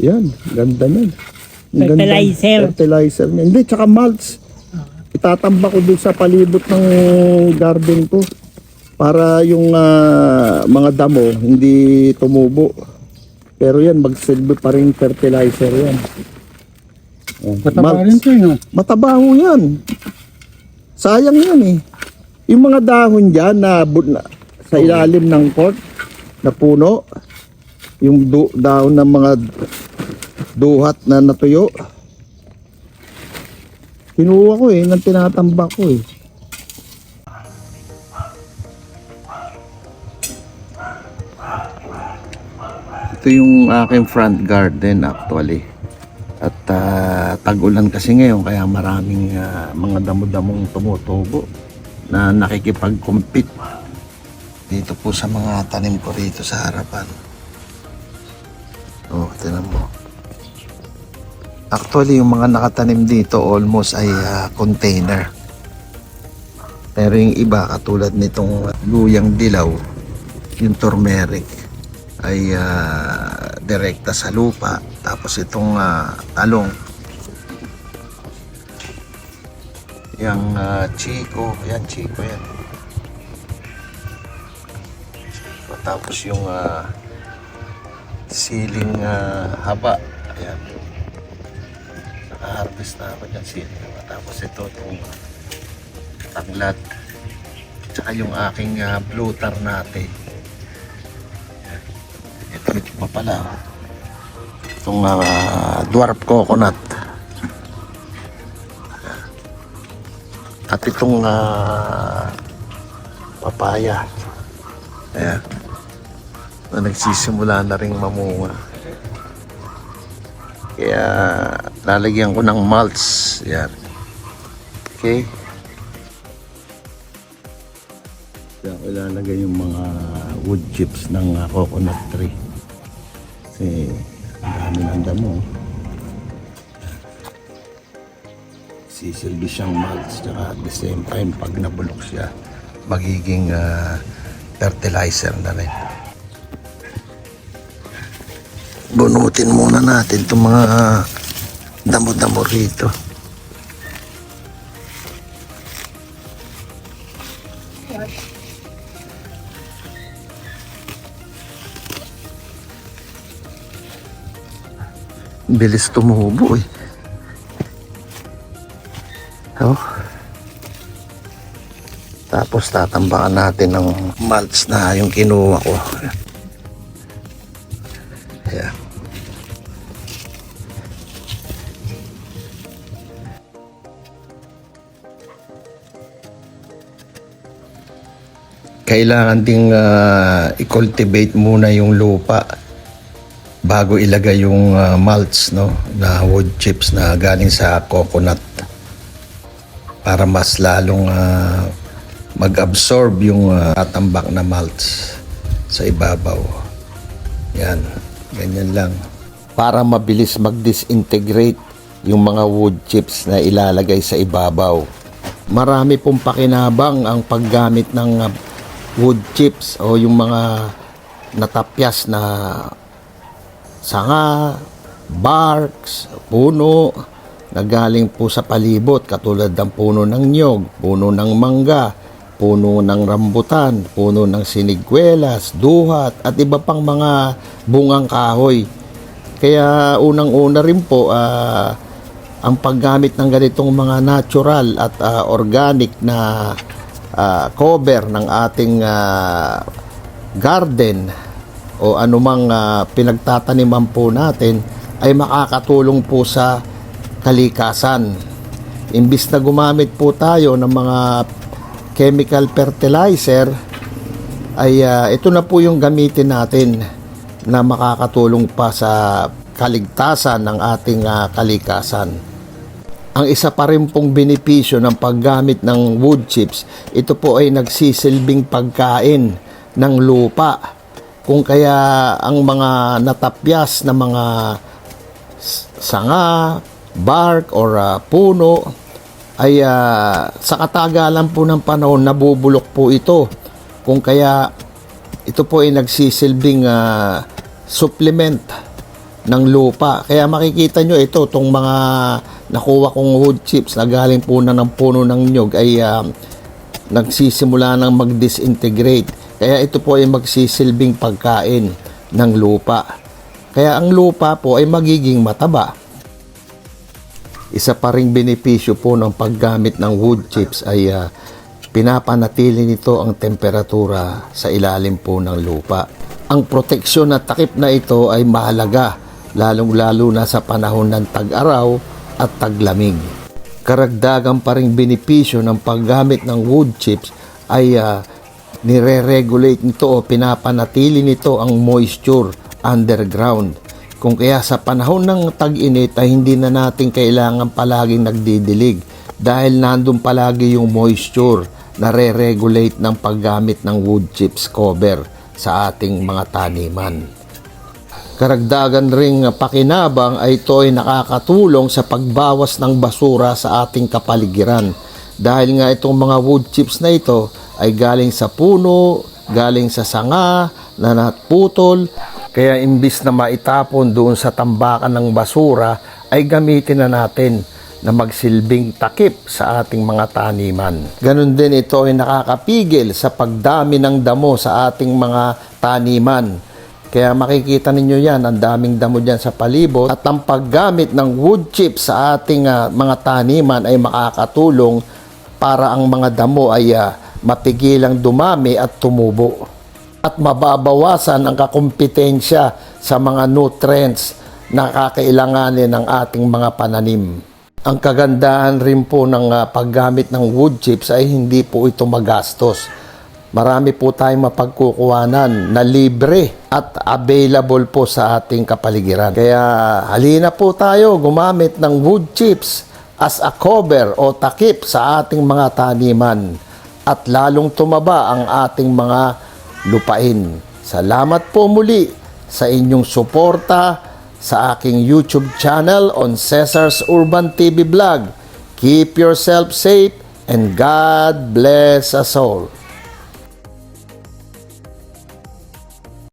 Yan, ganda niyan. Ang ganda. Fertilizer. Fertilizer niya. Hindi, tsaka mulch. Itatamba ko dun sa palibot ng garden ko para yung mga damo hindi tumubo. Pero yan, magsilbi pa rin fertilizer yan. Mataba rin ito yun. Mataba ho yan. Sayang yan eh. Yung mga dahon dyan na sa ilalim ng court na puno, yung dahon ng mga duhat na natuyo, kinuha ko eh, nang tinatambak ko eh. Ito yung aking front garden actually. At tag-ulan kasi ngayon kaya maraming mga damo-damong tumutubo na nakikipag-compete dito po sa mga tanim ko rito sa harapan. Oh, tingnan mo. Actually, yung mga nakatanim dito almost ay container. Pero yung iba katulad nitong luyang dilaw, yung turmeric ay direkta sa lupa. Tapos itong talong, yung chico, yan chico yan. Chico. Tapos yung siling haba, ayan. Naka-harvest na ako dyan siling haba. Tapos ito itong tanglad. Tsaka yung aking blue tar natin. Ito pa pala. Itong dwarf coconut. At itong papaya. Ayan. Na nagsisimula na ring mamunga. Kaya lalagyan ko ng mulch. Ayan. Okay. Kaya ko ilalagay yung mga wood chips ng coconut tree. Kasi ang dami ng damo. Sisilbi siyang mulch, tsaka at the same time pag nabulok siya magiging fertilizer na rin. Bunutin muna natin itong mga damo-damo rito. Bilis tumubo eh. Oh. Tapos tatambakan natin ng mulch na yung kinuha ko. Ayan. Kailangan ding i-cultivate muna yung lupa bago ilagay yung mulch, no, na wood chips na galing sa coconut para mas lalong mag-absorb yung tatambak na mulch sa ibabaw. Yan, ganyan lang para mabilis mag-disintegrate yung mga wood chips na ilalagay sa ibabaw. Marami pong pakinabang ang paggamit ng wood chips o yung mga natapyas na sanga, barks, puno na galing po sa palibot katulad ng puno ng niyog, puno ng mangga, puno ng rambutan, puno ng siniguelas, duhat at iba pang mga bungang kahoy. Kaya unang-una rin po ang paggamit ng ganitong mga natural at organic na cover ng ating garden o anumang pinagtataniman po natin ay makakatulong po sa kalikasan. Imbis na gumamit po tayo ng mga chemical fertilizer ay ito na po yung gamitin natin na makakatulong pa sa kaligtasan ng ating kalikasan. Ang isa pa rin pong benepisyo ng paggamit ng wood chips, ito po ay nagsisilbing pagkain ng lupa. Kung kaya ang mga natapyas na mga sanga, bark or puno ay sa katagalan po ng panahon nabubulok po ito. Kung kaya ito po ay nagsisilbing supplement ng lupa. Kaya makikita nyo ito, itong mga nakuha kong wood chips na galing po na ng puno ng nyog ay nagsisimula ng mag-disintegrate. Kaya ito po ay magsisilbing pagkain ng lupa. Kaya ang lupa po ay magiging mataba. Isa pa ring benepisyo po ng paggamit ng wood chips ay pinapanatili nito ang temperatura sa ilalim po ng lupa. Ang proteksyon na takip na ito ay mahalaga, lalong-lalo na sa panahon ng tag-araw at taglamig. Karagdagan pa ring benepisyo ng paggamit ng wood chips ay nire-regulate nito o pinapanatili nito ang moisture underground. Kung kaya sa panahon ng tag-init ay hindi na natin kailangan palaging nagdidilig dahil nandun palagi yung moisture na re-regulate ng paggamit ng wood chips cover sa ating mga taniman. Karagdagan ring pakinabang ay ito ay nakakatulong sa pagbawas ng basura sa ating kapaligiran dahil nga itong mga wood chips na ito ay galing sa puno, galing sa sanga na naputol, kaya imbis na maitapon doon sa tambakan ng basura ay gamitin na natin na magsilbing takip sa ating mga taniman. Ganon din ito ay nakakapigil sa pagdami ng damo sa ating mga taniman. Kaya makikita ninyo yan, ang daming damo dyan sa palibot. At ang paggamit ng wood chips sa ating mga taniman ay makakatulong para ang mga damo ay mapigilang dumami at tumubo. At mababawasan ang kakumpetensya sa mga nutrients na kakailanganin ng ating mga pananim. Ang kagandahan rin po ng paggamit ng wood chips ay hindi po ito magastos. Marami po tayong mapagkukuhanan na libre at available po sa ating kapaligiran. Kaya halina po tayo gumamit ng wood chips as a cover o takip sa ating mga taniman at lalong tumaba ang ating mga lupain. Salamat po muli sa inyong suporta sa aking YouTube channel on Cesar's Urban TV Vlog. Keep yourself safe and God bless us all.